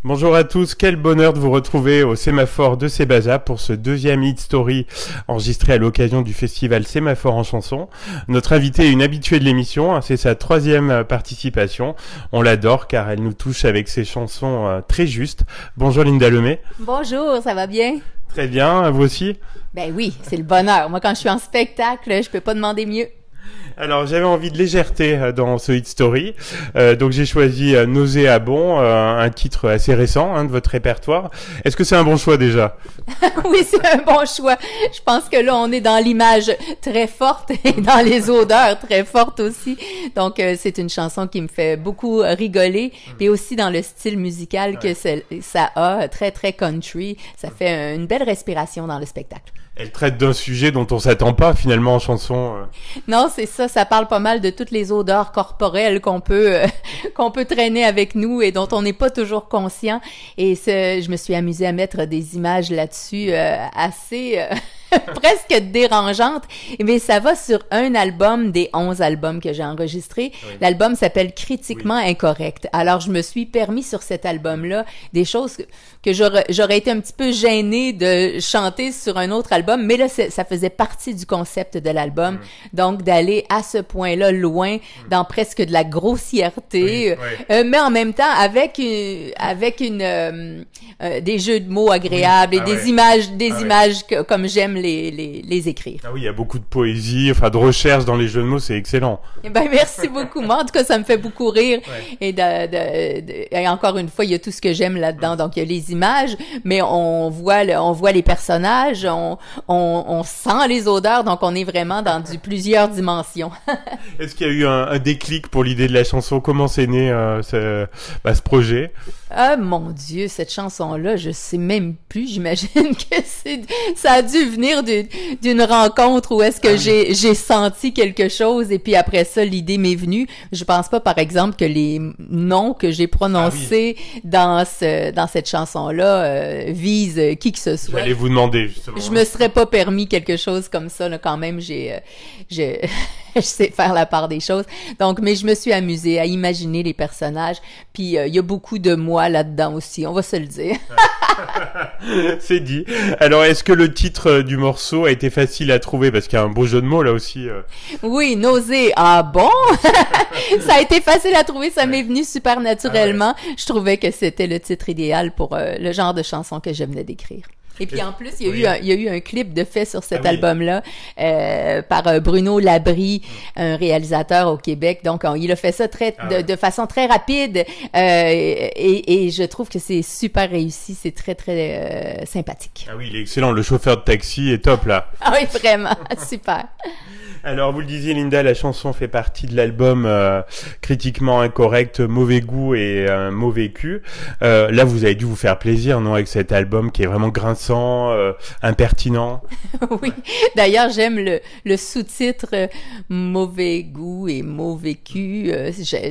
Bonjour à tous, quel bonheur de vous retrouver au Sémaphore de Sébaza pour ce deuxième Hit Story enregistré à l'occasion du festival Sémaphore en chanson. Notre invitée est une habituée de l'émission, c'est sa troisième participation. On l'adore car elle nous touche avec ses chansons très justes. Bonjour Linda Lemay. Bonjour, ça va bien? Très bien, vous aussi? Ben oui, c'est le bonheur. Moi, quand je suis en spectacle, je peux pas demander mieux. Alors j'avais envie de légèreté dans ce Hit Story, donc j'ai choisi Nauséabond, un titre assez récent de votre répertoire. Est-ce que c'est un bon choix déjà? Oui, c'est un bon choix. Je pense que là, on est dans l'image très forte et dans les odeurs très fortes aussi. Donc c'est une chanson qui me fait beaucoup rigoler, puis aussi dans le style musical que ça a, très très country. Ça fait une belle respiration dans le spectacle. Elle traite d'un sujet dont on s'attend pas finalement en chanson. Non, c'est ça. Ça parle pas mal de toutes les odeurs corporelles qu'on peut traîner avec nous et dont on n'est pas toujours conscient. Et je me suis amusée à mettre des images là-dessus assez presque dérangeantes. Mais ça va sur un album des 11 albums que j'ai enregistrés. Oui. L'album s'appelle Critiquement Incorrect. Alors, je me suis permis sur cet album-là des choses que j'aurais été un petit peu gênée de chanter sur un autre album, mais là, ça faisait partie du concept de l'album. Donc, d'aller à ce point-là loin, dans presque de la grossièreté, mais en même temps, avec des jeux de mots agréables et des images comme j'aime les écrire. Ah oui, il y a beaucoup de poésie, enfin de recherche dans les jeux de mots, c'est excellent. Eh ben, merci beaucoup. Moi, en tout cas, ça me fait beaucoup rire. Et et encore une fois, il y a tout ce que j'aime là-dedans. Donc, il y a les images, mais on voit les personnages, on sent les odeurs, donc on est vraiment dans plusieurs dimensions. Est-ce qu'il y a eu un déclic pour l'idée de la chanson? Comment c'est né ce projet? Ah mon Dieu, cette chanson-là, je sais même plus. J'imagine que ça a dû venir d'une rencontre où est-ce que j'ai senti quelque chose et puis après ça, l'idée m'est venue. Je pense pas, par exemple, que les noms que j'ai prononcés dans cette chanson-là visent qui que ce soit. J'allais vous demander justement. Je me serais pas permis quelque chose comme ça. Là, quand même, je sais faire la part des choses. Donc, mais je me suis amusée à imaginer les personnages. Puis, il y a beaucoup de moi là-dedans aussi, on va se le dire. C'est dit. Alors, est-ce que le titre du morceau a été facile à trouver? Parce qu'il y a un beau jeu de mots là aussi. Oui, nausée. Ah bon? Ça a été facile à trouver, ça m'est venu super naturellement. Je trouvais que c'était le titre idéal pour le genre de chanson que je venais d'écrire. Et puis en plus, il y a eu un clip de fait sur cet album-là par Bruno Labrie, un réalisateur au Québec. Donc, il a fait ça de façon très rapide et je trouve que c'est super réussi. C'est très, très sympathique. Ah oui, il est excellent. Le chauffeur de taxi est top, là. Ah oui, vraiment. Super. Alors, vous le disiez, Linda, la chanson fait partie de l'album Critiquement Incorrect, Mauvais Goût et Mauvais Cul. Là, vous avez dû vous faire plaisir, non, avec cet album qui est vraiment grinçant, impertinent. Oui. D'ailleurs, j'aime le sous-titre Mauvais Goût et Mauvais Cul.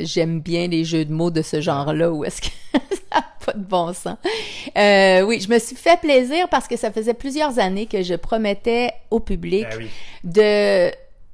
J'aime bien les jeux de mots de ce genre-là où est-ce que ça n'a pas de bon sens. Oui, je me suis fait plaisir parce que ça faisait plusieurs années que je promettais au public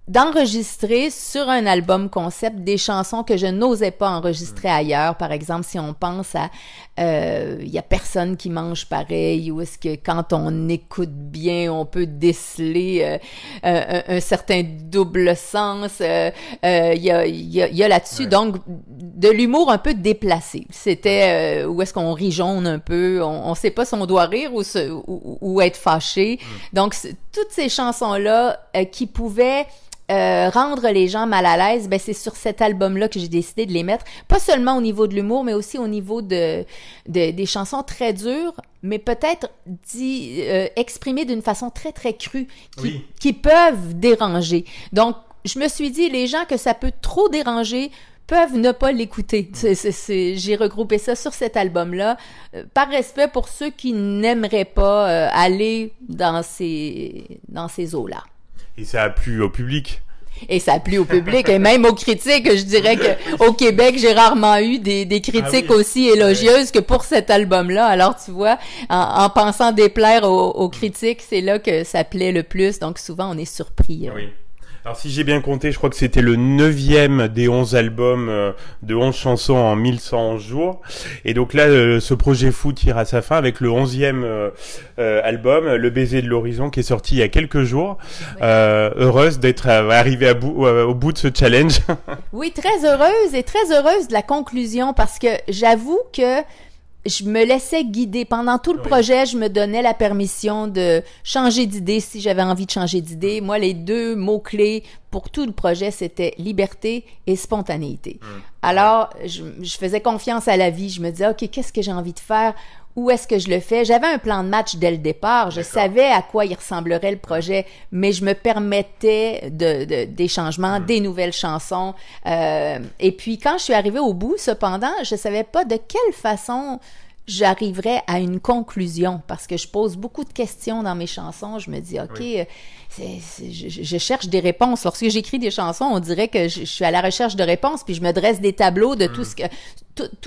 d'enregistrer sur un album concept des chansons que je n'osais pas enregistrer ailleurs. Par exemple, si on pense à y a personne qui mange pareil, ou est-ce que quand on écoute bien, on peut déceler un certain double sens. Il y a là-dessus donc de l'humour un peu déplacé. C'était où est-ce qu'on rit jaune un peu, on sait pas si on doit rire ou être fâché. Donc toutes ces chansons-là qui pouvaient rendre les gens mal à l'aise, ben c'est sur cet album-là que j'ai décidé de les mettre, pas seulement au niveau de l'humour, mais aussi au niveau des chansons très dures, mais peut-être exprimées d'une façon très très crue, qui peuvent déranger. Donc, je me suis dit, les gens que ça peut trop déranger peuvent ne pas l'écouter. J'ai regroupé ça sur cet album-là, par respect pour ceux qui n'aimeraient pas aller dans ces eaux-là. Et ça a plu au public. Et ça a plu au public et même aux critiques. Je dirais que au Québec, j'ai rarement eu des critiques aussi élogieuses que pour cet album-là. Alors, tu vois, en pensant déplaire aux critiques, c'est là que ça plaît le plus. Donc, souvent, on est surpris. Oui. Alors si j'ai bien compté, je crois que c'était le 9e des 11 albums de 11 chansons en 1111 jours. Et donc là, ce projet fou tire à sa fin avec le 11e album, Le baiser de l'horizon, qui est sorti il y a quelques jours. Oui. Heureuse d'être arrivée au bout de ce challenge. Oui, très heureuse et très heureuse de la conclusion parce que j'avoue que je me laissais guider. Pendant tout le projet, je me donnais la permission de changer d'idée si j'avais envie de changer d'idée. Moi, les 2 mots-clés pour tout le projet, c'était liberté et spontanéité. Alors, je faisais confiance à la vie. Je me disais, OK, qu'est-ce que j'ai envie de faire? Où est-ce que je le fais? J'avais un plan de match dès le départ. Je savais à quoi il ressemblerait le projet, mais je me permettais des changements, des nouvelles chansons. Et puis, quand je suis arrivée au bout, cependant, je savais pas de quelle façon j'arriverais à une conclusion parce que je pose beaucoup de questions dans mes chansons. Je me dis, OK, je cherche des réponses. Lorsque j'écris des chansons, on dirait que je suis à la recherche de réponses, puis je me dresse des tableaux de tout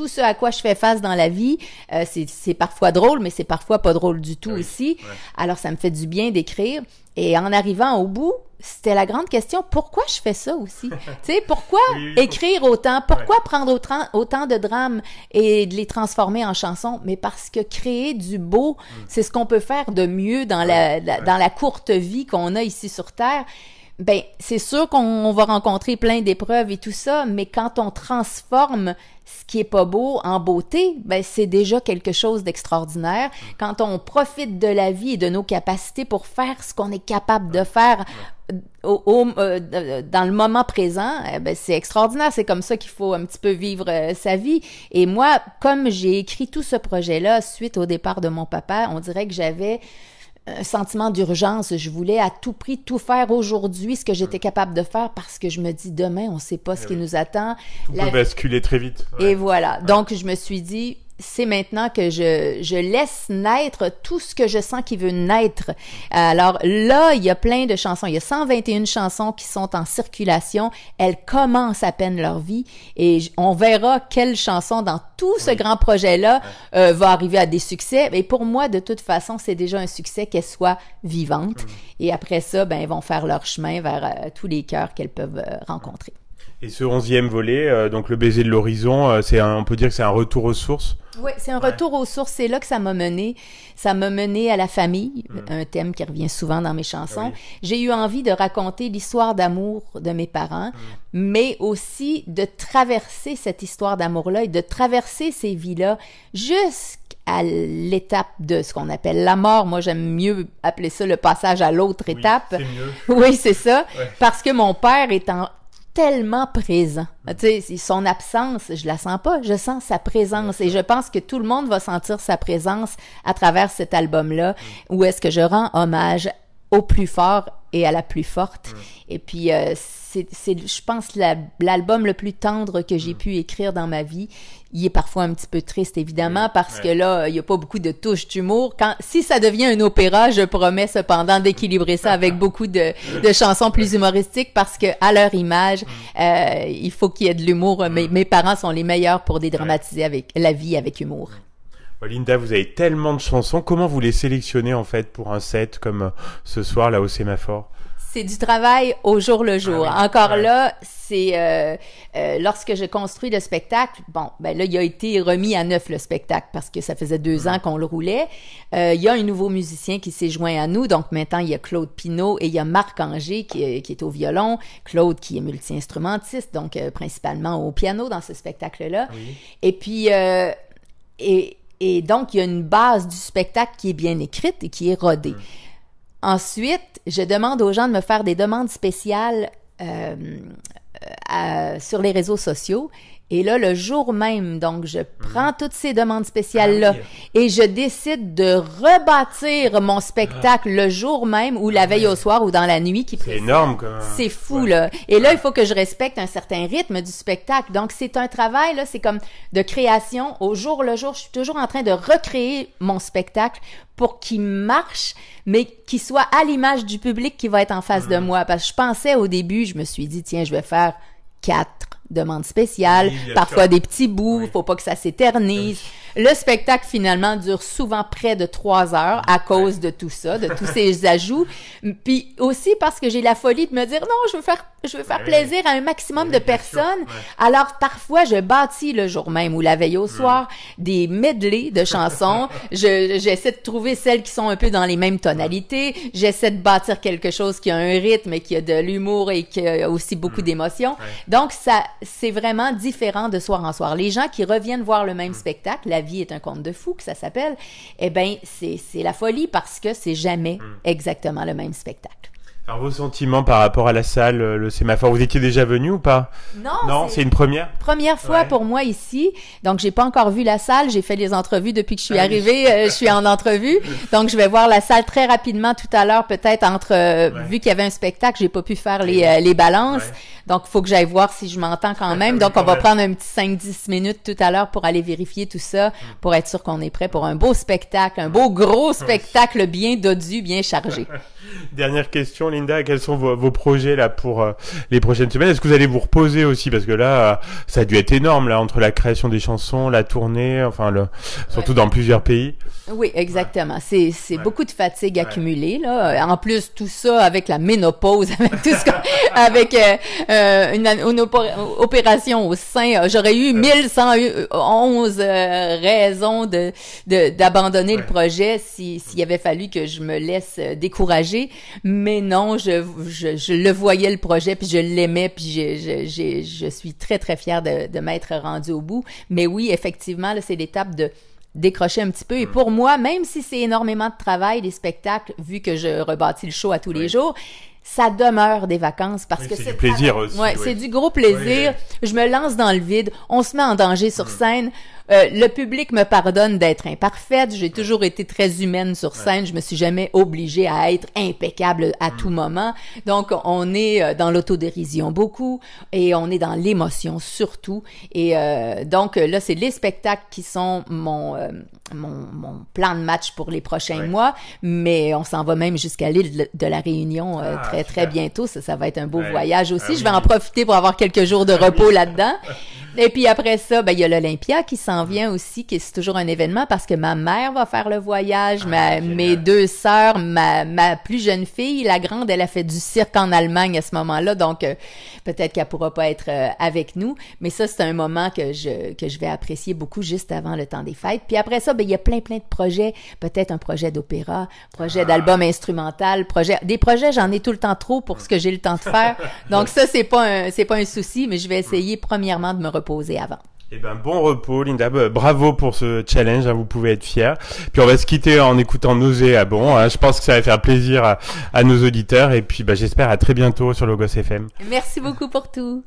ce à quoi je fais face dans la vie. C'est parfois drôle, mais c'est parfois pas drôle du tout aussi. Ouais. Alors, ça me fait du bien d'écrire. Et en arrivant au bout, c'était la grande question, pourquoi je fais ça aussi? Tu sais, pourquoi écrire autant? Pourquoi prendre autant de drames et de les transformer en chansons? Mais parce que créer du beau, c'est ce qu'on peut faire de mieux dans la courte vie qu'on a ici sur Terre. Ben, c'est sûr qu'on va rencontrer plein d'épreuves et tout ça, mais quand on transforme ce qui est pas beau en beauté, ben c'est déjà quelque chose d'extraordinaire. Quand on profite de la vie et de nos capacités pour faire ce qu'on est capable de faire dans le moment présent, ben c'est extraordinaire. C'est comme ça qu'il faut un petit peu vivre sa vie. Et moi, comme j'ai écrit tout ce projet-là suite au départ de mon papa, on dirait que j'avais un sentiment d'urgence. Je voulais à tout prix tout faire aujourd'hui, ce que j'étais capable de faire, parce que je me dis, demain, on ne sait pas ce qui nous attend. Tout peut basculer très vite. Et voilà. Donc, je me suis dit, c'est maintenant que je laisse naître tout ce que je sens qui veut naître. Alors là, il y a plein de chansons. Il y a 121 chansons qui sont en circulation. Elles commencent à peine leur vie et on verra quelle chanson dans tout ce grand projet-là va arriver à des succès. Et pour moi, de toute façon, c'est déjà un succès qu'elle soit vivante. Et après ça, ben, elles vont faire leur chemin vers tous les cœurs qu'elles peuvent rencontrer. Et ce 11e volet, donc Le baiser de l'horizon, on peut dire que c'est un retour aux sources. Oui, c'est un retour aux sources. C'est là que ça m'a mené. Ça m'a mené à la famille, un thème qui revient souvent dans mes chansons. Oui. J'ai eu envie de raconter l'histoire d'amour de mes parents, mais aussi de traverser cette histoire d'amour-là et de traverser ces vies-là jusqu'à l'étape de ce qu'on appelle la mort. Moi, j'aime mieux appeler ça le passage à l'autre étape. C'est mieux. Oui, c'est ça. Ouais. Parce que mon père est tellement présent. Tu sais, son absence, je la sens pas, je sens sa présence et je pense que tout le monde va sentir sa présence à travers cet album-là où est-ce que je rends hommage au plus fort et à la plus forte. Et puis, c'est, je pense, l'album le plus tendre que j'ai pu écrire dans ma vie. Il est parfois un petit peu triste, évidemment, parce que là, il n'y a pas beaucoup de touches d'humour. Si ça devient un opéra, je promets cependant d'équilibrer ça avec beaucoup de chansons plus humoristiques, parce que à leur image, il faut qu'il y ait de l'humour. Mes parents sont les meilleurs pour dédramatiser avec la vie avec humour. Linda, vous avez tellement de chansons. Comment vous les sélectionnez, en fait, pour un set comme ce soir, là, au Sémaphore? C'est du travail au jour le jour. Ah oui. Encore là, c'est lorsque je construis le spectacle, bon, ben là, il a été remis à neuf le spectacle parce que ça faisait 2 ans qu'on le roulait. Il y a un nouveau musicien qui s'est joint à nous, donc maintenant il y a Claude Pinault et il y a Marc Anger qui est au violon, Claude qui est multi-instrumentiste, donc principalement au piano dans ce spectacle-là. Oui. Et puis et donc il y a une base du spectacle qui est bien écrite et qui est rodée. Ensuite, je demande aux gens de me faire des demandes spéciales sur les réseaux sociaux. Et là, le jour même, donc, je prends toutes ces demandes spéciales-là et je décide de rebâtir mon spectacle le jour même ou la veille au soir ou dans la nuit qui précède. C'est énorme, quand même. C'est fou, là. Et là, il faut que je respecte un certain rythme du spectacle. Donc, c'est un travail, là, c'est comme de création au jour le jour. Je suis toujours en train de recréer mon spectacle pour qu'il marche, mais qu'il soit à l'image du public qui va être en face de moi. Parce que je pensais au début, je me suis dit, tiens, je vais faire 4 demande spéciale, Oui, parfois sûr. des petits bouts, Oui. faut pas que ça s'éternise. Le spectacle, finalement, dure souvent près de 3 heures à cause de tout ça, de tous ces ajouts. Puis aussi parce que j'ai la folie de me dire, non, je veux faire plaisir à un maximum de personnes. Alors, parfois, je bâtis le jour même ou la veille au soir des medleys de chansons. J'essaie de trouver celles qui sont un peu dans les mêmes tonalités. J'essaie de bâtir quelque chose qui a un rythme, qui a de l'humour et qui a aussi beaucoup d'émotions. Donc, ça, c'est vraiment différent de soir en soir. Les gens qui reviennent voir le même spectacle, La vie est un conte de fou, que ça s'appelle, eh ben, c'est la folie parce que c'est jamais exactement le même spectacle. Alors, vos sentiments par rapport à la salle, le Sémaphore, vous étiez déjà venu ou pas? Non, c'est une première? Première fois pour moi ici. Donc, j'ai pas encore vu la salle. J'ai fait les entrevues depuis que je suis arrivée. Je suis en entrevue. Donc, je vais voir la salle très rapidement tout à l'heure, peut-être vu qu'il y avait un spectacle, j'ai pas pu faire les balances. Donc, il faut que j'aille voir si je m'entends quand même. Donc, on va prendre un petit 5-10 minutes tout à l'heure pour aller vérifier tout ça, pour être sûr qu'on est prêt pour un beau spectacle, un beau gros spectacle bien dodu, bien chargé. Dernière question, Linda, quels sont vos projets là pour les prochaines semaines? Est-ce que vous allez vous reposer aussi? Parce que là, ça a dû être énorme là, entre la création des chansons, la tournée, enfin surtout dans plusieurs pays. Oui, exactement. C'est beaucoup de fatigue accumulée là. En plus, tout ça avec la ménopause, avec tout ce avec une opération au sein, j'aurais eu 1111 raisons d'abandonner le projet s'il avait fallu que je me laisse décourager. Mais non, je le voyais le projet, puis je l'aimais, puis je suis très très fière de m'être rendue au bout. Mais oui, effectivement, là, c'est l'étape de décrocher un petit peu. Et pour moi, même si c'est énormément de travail, les spectacles, vu que je rebâtis le show à tous les jours, ça demeure des vacances parce que c'est du plaisir aussi. Ouais, c'est du gros plaisir. Je me lance dans le vide. On se met en danger sur scène. Le public me pardonne d'être imparfaite. J'ai toujours été très humaine sur scène. Je me suis jamais obligée à être impeccable à tout moment. Donc, on est dans l'autodérision beaucoup et on est dans l'émotion surtout. Et donc, là, c'est les spectacles qui sont mon plan de match pour les prochains mois. Mais on s'en va même jusqu'à l'île de la Réunion très, très bientôt. Ça va être un beau voyage aussi. Je vais en profiter pour avoir quelques jours de repos là-dedans. Et puis après ça, ben il y a l'Olympia qui s'en vient aussi, qui c'est toujours un événement parce que ma mère va faire le voyage, mes deux sœurs, ma plus jeune fille, la grande, elle a fait du cirque en Allemagne à ce moment-là, donc peut-être qu'elle pourra pas être avec nous, mais ça c'est un moment que je vais apprécier beaucoup juste avant le temps des fêtes. Puis après ça, ben il y a plein de projets, peut-être un projet d'opéra, projet d'album instrumental, des projets, j'en ai tout le temps trop pour ce que j'ai le temps de faire. Donc ça c'est pas un souci, mais je vais essayer premièrement de me reposer avant. Eh ben, bon repos, Linda. Bravo pour ce challenge, hein, vous pouvez être fiers. Puis on va se quitter en écoutant Nauséabond, hein. Je pense que ça va faire plaisir à nos auditeurs. Et puis, j'espère à très bientôt sur Logos FM. Merci beaucoup pour tout.